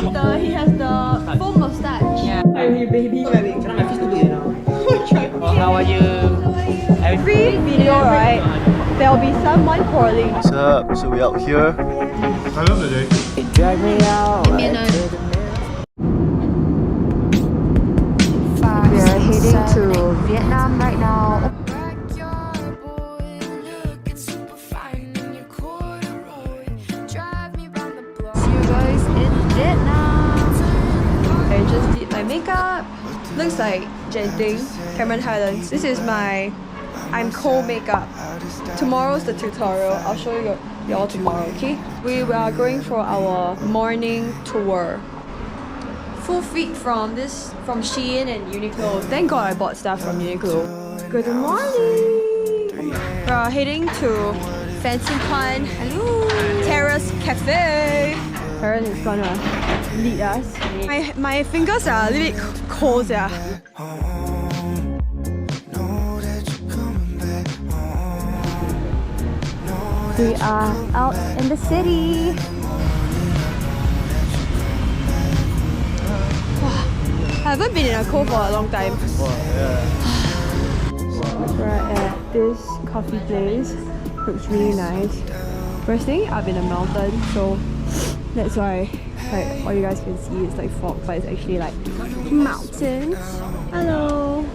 He has the full mustache. Yeah. Hi, baby. How are you? Every video, right? There'll be someone quarreling. What's up? So we out here. I love the day. It dragged me out. Give me a nod. We are heading to Vietnam right now. See you guys in Vietnam. I just did my makeup. Looks like Genting, Cameron Highlands. This is my I'm cold makeup. Tomorrow's the tutorial. I'll show you y'all tomorrow, okay? We are going for our morning tour. Full feet from Shein and Uniqlo. Thank God I bought stuff from Uniqlo. Good morning! We are heading to Fancy Pun Terrace Cafe. Karen is gonna lead us. My fingers are a little bit cold, yeah. We are out in the city. I haven't been in a cold for a long time. We're at this coffee place. Looks really nice. We're staying up in a mountain, so that's why like all you guys can see is like fog, but it's actually like mountains. Hello.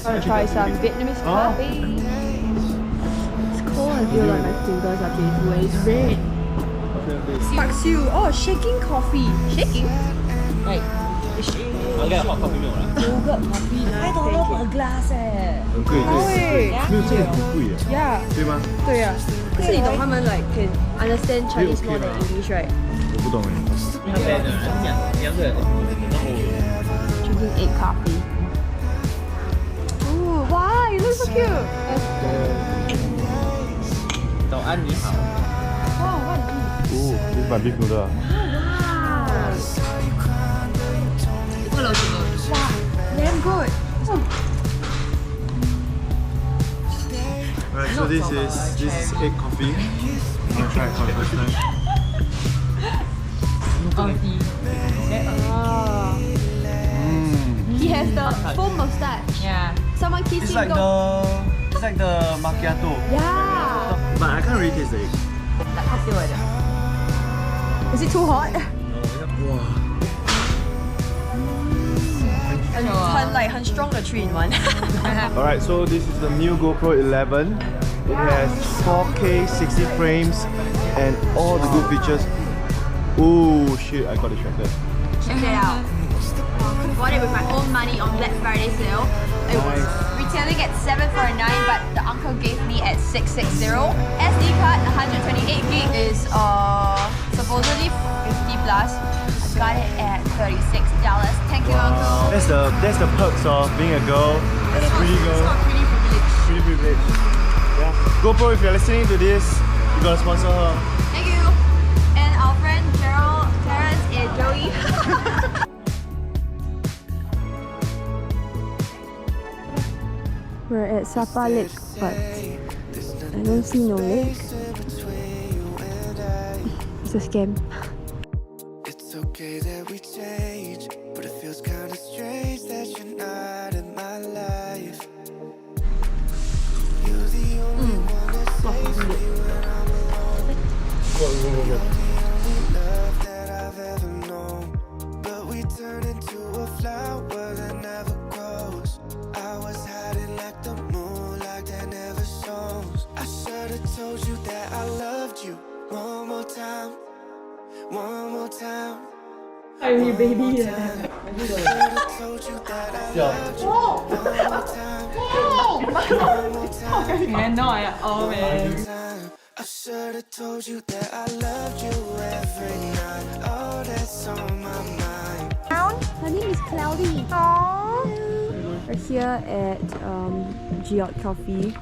I'm gonna try some Vietnamese coffee. It's cold. I feel like my fingers are painful and it's red. Pak Siu. Oh, shaking coffee. Shaking? Right. I'll get a hot coffee milk. Yogurt coffee. $5 per glass 哎。很贵，对。没有这个很贵耶。Yeah. 对吗？对呀。可是你懂他们 like can understand Chinese more than English, right? 我不懂哎。Drinking egg coffee. Ooh, wow, you look so cute. 早安，你好。Wow, what is this? Oh, this is my beef noodle. Wow, damn good. Alright, so this is egg coffee. I'm gonna try it for the first time. He has the full mustache. Yeah. Someone kissing It's like the macchiato. Yeah. But I can't really taste the egg. Is it too hot? 很 strong 的 3-in-1. Alright, so this is the new GoPro 11. It has 4K 60 frames and all the good features. Oh shit, I got distracted. Check it out. Bought it with my own money on Black Friday sale. It was retailing at $749, but the uncle gave me at $660. SD card 128 gig is supposedly 50 plus. I got it at $36. Thank you, uncle. That's the perks of being a girl and a pretty girl. It's not pretty privilege. Pretty privilege. Yeah. GoPro, if you're listening to this, you gotta sponsor her. Thank you. And our friend Gerald, Terrence, and Joey. We're at Sapa Lake, but I don't see no lake. It's a scam. It's okay that we change, but it feels kind of strange that you're not in my life. You're the only one that saves me when I'm alone. You're the only love that I've ever known, but we turn into a flower that never grows. I was hiding like the moon, like that never shows. I should have told you that I loved you one more time. One more time. Hi, baby. I told you that I loved you one more time. One more time. Oh man. I should have told you that I loved you every night. Oh, that's on my mind. Her name is Cloudy. We're here at Yacht Coffee.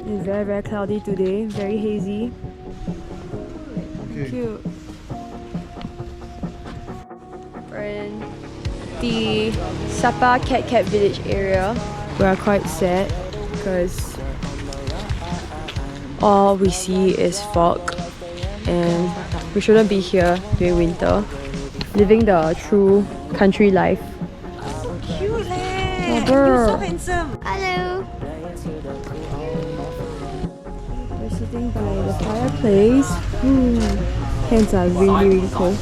It's very, very cloudy today. Very hazy. Okay. Cute. We're in the Sapa Cat Village area. We are quite sad because all we see is fog and We shouldn't be here during winter. Living the true country life. Cute leh! Rubber. You're so handsome! Hello. We're sitting by the fireplace. Hands are really, really cold.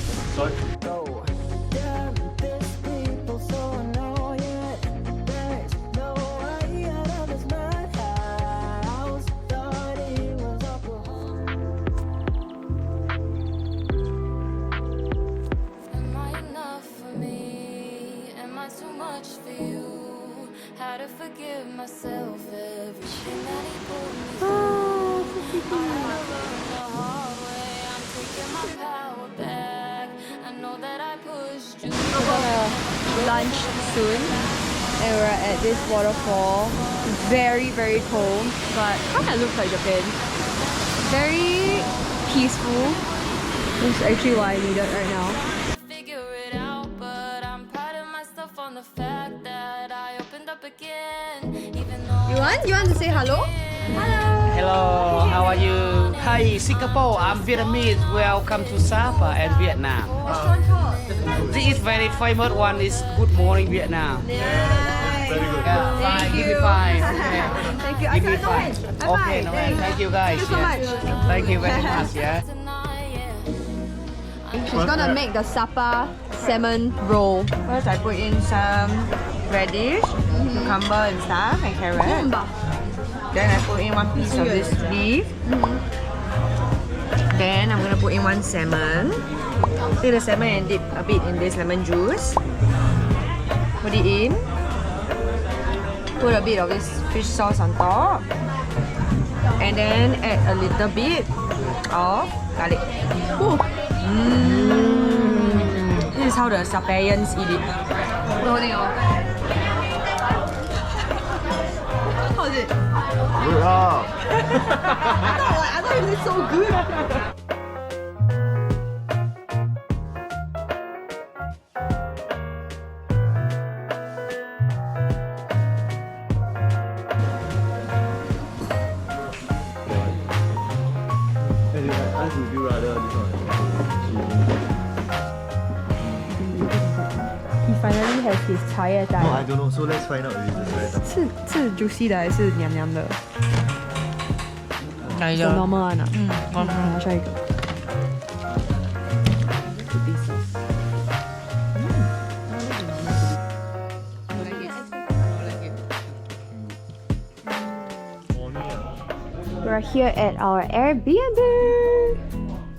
How to forgive myself everything that he put me through. The hard way, I'm taking my power back. I know that I pushed you. We're gonna lunch soon, and we're at this waterfall. Very, very cold, but kind of looks like Japan. Very peaceful. This is actually what I needed right now. Figure it out, but I'm proud of myself on the fact that I opened up again. Even though You want to say hello? Hello, how are you? Hi, Singapore. I'm Vietnamese. Welcome to Sapa and Vietnam. This is very famous one. Is Good Morning Vietnam. Very good. Yeah, Thank fine. Give me you. five. Thank you. Give me five. Okay, no, thank you guys. Thank you so much. Thank you very much. Yeah. tonight, yeah. She's gonna make the Sapa salmon roll. First I put in some radish, cucumber and stuff, and carrot. Then I put in one piece of this beef. Then I'm gonna put in one salmon. Take the salmon and dip a bit in this lemon juice. Put it in. Put a bit of this fish sauce on top. And then add a little bit of garlic. This is how the Sapaians eat it. How's it? Good up. I thought it was so good. Would you rather this one? He finally has his 茶叶蛋。 No, I don't know. So let's find out if it's right. 是 juicy 的还是黏黏的？哪一 The normal one 啊。我下一个。We're here at our Airbnb.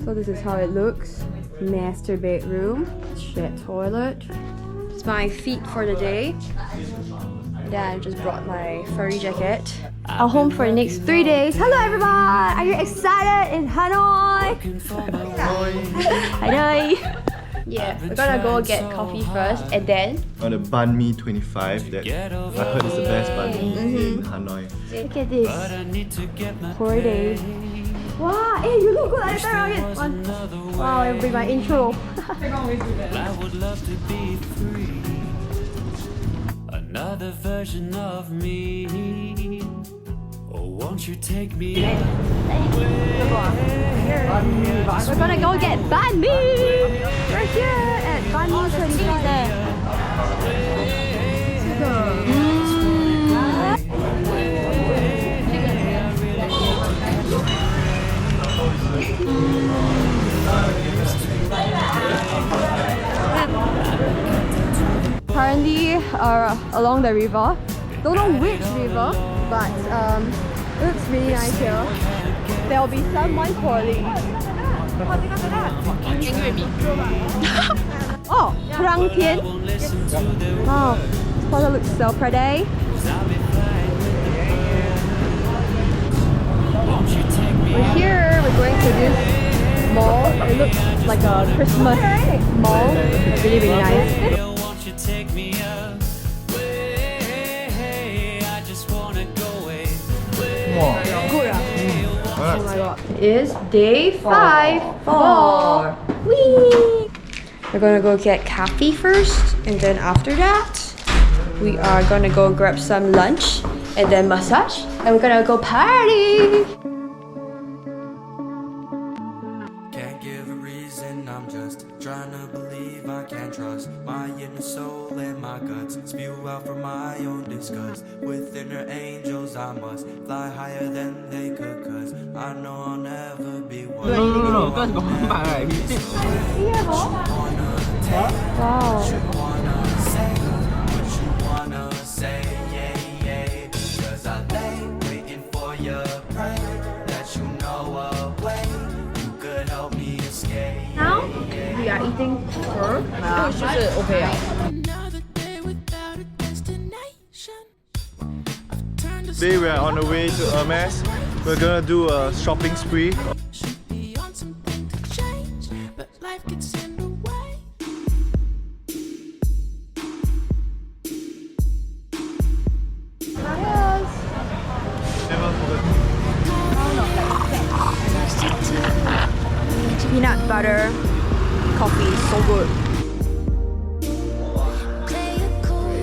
So this is how it looks. Master bedroom, shared toilet. It's my feet for the day. Then I just brought my furry jacket. Our home for the next 3 days. Hello everyone! Are you excited in Hanoi? Hanoi! Yeah, we're gonna go get coffee first and then On the banh mi 25 that I heard is the best banh mi in Hanoi. look at this. 4 days. Wow, hey, you look good. I turn around it. Wow, it'll be my intro. I would love to be free. Another version of me. Oh, won't you take me out? We're gonna go get banh mi. We're here at banh mi 25. Currently along the river. Don't know which river, but looks really nice here. There'll be someone calling. Oh, Prang Tien. Wow, this photo looks so pretty. We're here, we're going to this mall. It looks like a Christmas mall. It's really, really nice. Won't you take me away? I just wanna go away. Good. Oh my god. It is day 5. 4. Whee! We're gonna go get coffee first, and then after that, we are gonna go grab some lunch, and then massage, and we're gonna go party! Can't give a reason. I'm just trying to believe I can trust my inner soul and my guts. Spew out from my own disgust. With inner angels I must fly higher than they could, cause I know I'll never be one. No, that's gone by. Say, yeah, yeah, cause I lay waiting for your prey, that you know a way you could help me escape. Now we are eating pho. 就是 OK 啊。 Another day without a destination. Today we are on the way to Hermes. We're gonna do a shopping spree. Should be on something to change, but life gets in the way. Peanut butter coffee, so good. Play it cool,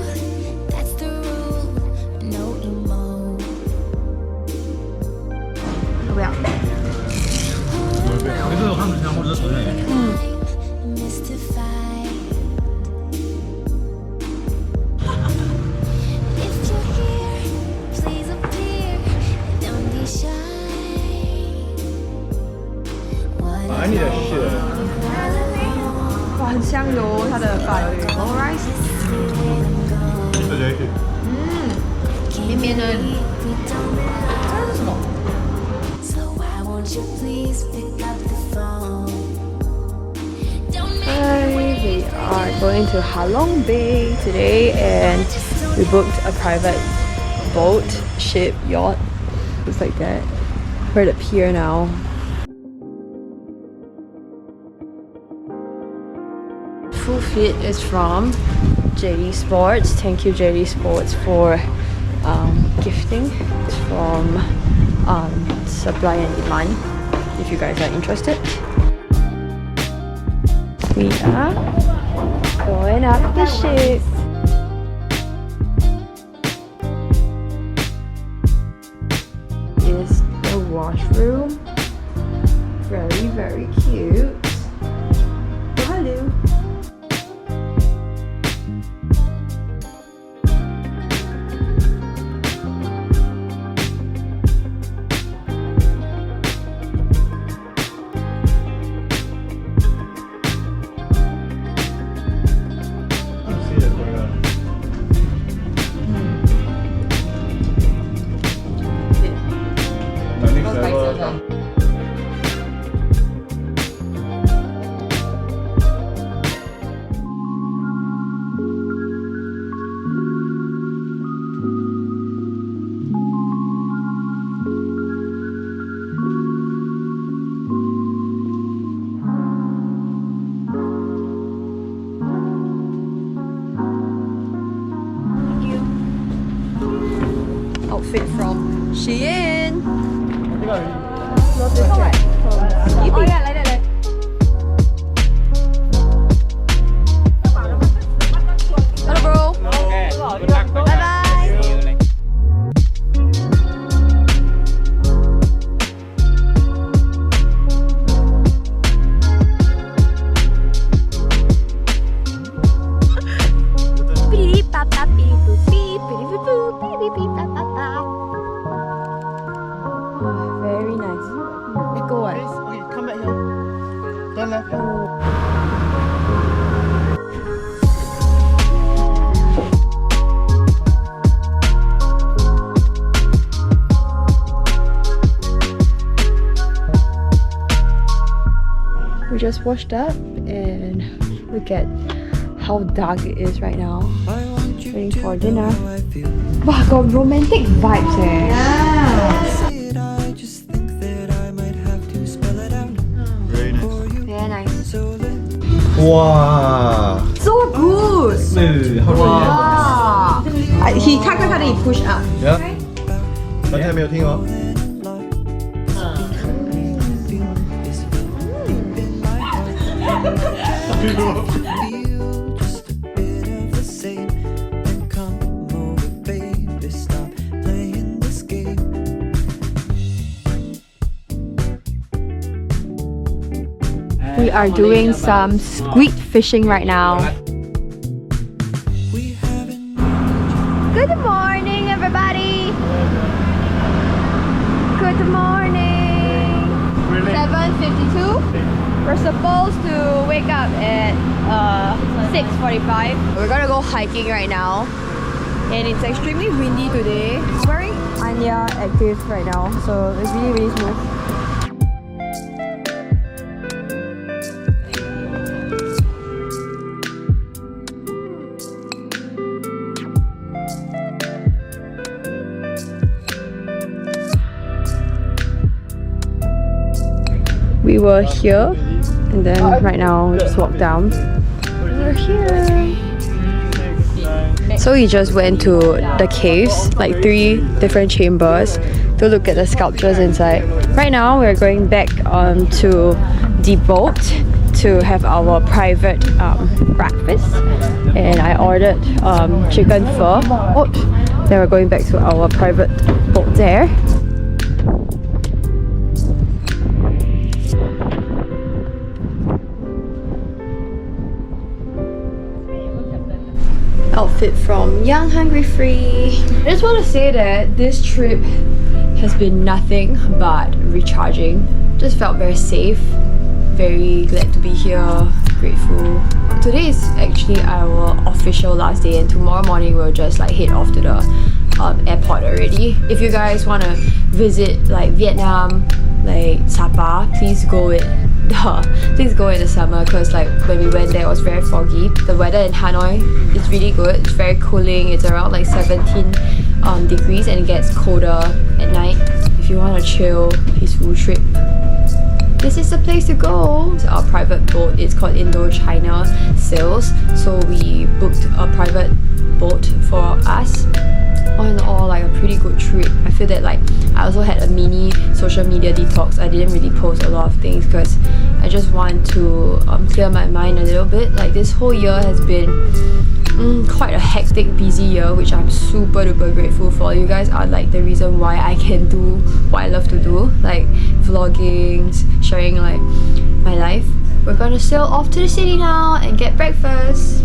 that's the rule. No emo. 要不要？ Mystified. If you're here, please appear. Don't be shy. I need a shit. 哇，很香哟，它的饭。All rice， 绵绵的。这是什么？ So why won't you please pick up the phone? Don't make Hi, we are going to Halong Bay today and we booked a private boat, ship, yacht. Looks like that. We're at the pier now. Full fit is from JD Sports. Thank you JD Sports for gifting. It's from Supply and Demand if you guys are interested. We are going up the ship. Is the washroom. Very, very cute. Oh, hello. Outfit from Shein. Love this jacket. Oh yeah, like that. Hello, bro. Okay. Good luck. Bye bye. Very nice. Echo what? Okay, come back here. Turn left. We just washed up and look at how dark it is right now. Waiting for dinner. Wow, got romantic vibes eh. I just think that I might have to spell it out. Very nice. Very nice. So let Wow. So good. Wow. He 看你 push up. Yeah. 刚才没有听哦。 feel just a bit of the same. And come over, baby, stop playing this game. We are doing some squid fishing right now. Good morning, everybody! Good morning! 7:52. We're supposed to wake up at 6:45. We're gonna go hiking right now. And it's extremely windy today. I'm wearing Anya Active right now, so it's really smooth. We were here, and then right now we just walked down. We're here. So we just went to the caves, like 3 different chambers, to look at the sculptures inside. Right now we're going back to the boat to have our private breakfast, and I ordered chicken pho. Then we're going back to our private boat there. Outfit from Young Hungry Free. I just want to say that this trip has been nothing but recharging. Just felt very safe, very glad to be here, grateful. Today is actually our official last day, and tomorrow morning we'll just like head off to the airport already. If you guys want to visit like Vietnam, like Sapa, please go in the summer, because like when we went there it was very foggy. The weather in Hanoi is really good. It's very cooling. It's around like 17 degrees, and it gets colder at night. If you want a chill, peaceful trip, this is the place to go. It's our private boat. It's called Indo-China Sails. So we booked a private boat for us. All in all, like a pretty good trip. I feel that like I also had a mini social media detox. I didn't really post a lot of things because I just want to clear my mind a little bit. Like this whole year has been quite a hectic, busy year, which I'm super duper grateful for. You guys are like the reason why I can do what I love to do, like vlogging, sharing like my life. We're gonna sail off to the city now and get breakfast.